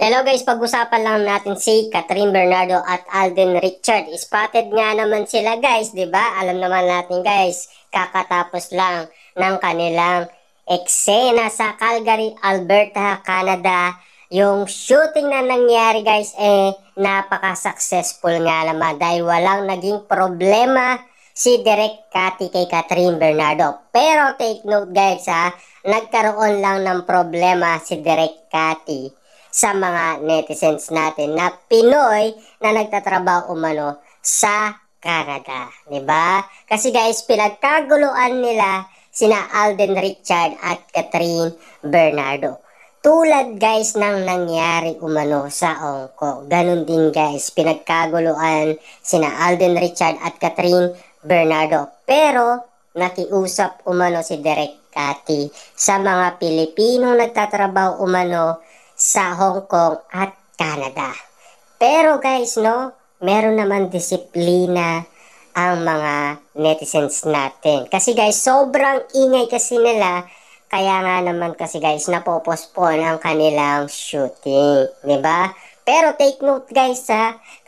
Hello guys, pag-usapan lang natin si Catherine Bernardo at Alden Richard. Spotted nga naman sila guys, 'di ba? Alam naman natin guys, kakatapos lang ng kanilang eksena sa Calgary, Alberta, Canada. Yung shooting na nangyari guys napaka-successful nga naman dahil walang naging problema si Direk Cathy kay Catherine Bernardo. Pero take note guys nagkaroon lang ng problema si Direk Cathy sa mga netizens natin na Pinoy na nagtatrabaho umano sa Canada, 'di ba? Kasi guys, pinagkaguluan nila sina Alden Richard at Catherine Bernardo. Tulad guys ng nangyari umano sa Hong Kong. Ganun din guys, pinagkaguluan sina Alden Richard at Catherine Bernardo. Pero nakiusap umano si Direk Cathy sa mga Pilipinong nagtatrabaho umano sa Hong Kong at Canada. Pero guys, meron naman disiplina ang mga netizens natin. Kasi guys, sobrang ingay kasi nila. Kaya nga naman kasi guys, napopospone ang kanilang shooting. 'Di ba? Pero take note guys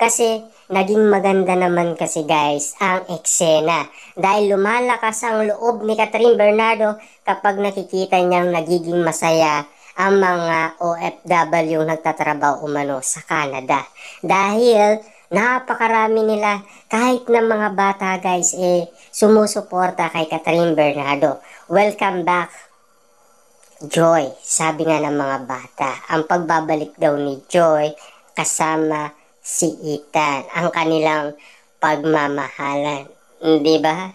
kasi naging maganda naman kasi guys ang eksena. Dahil lumalakas ang loob ni Catherine Bernardo kapag nakikita niyang nagiging masaya ang mga OFW nagtatrabaho umano sa Canada. Dahil napakarami nila, kahit ng mga bata guys, sumusuporta kay Catherine Bernardo. Welcome back, Joy, sabi nga ng mga bata. Ang pagbabalik daw ni Joy kasama si Ethan, ang kanilang pagmamahalan. Di ba?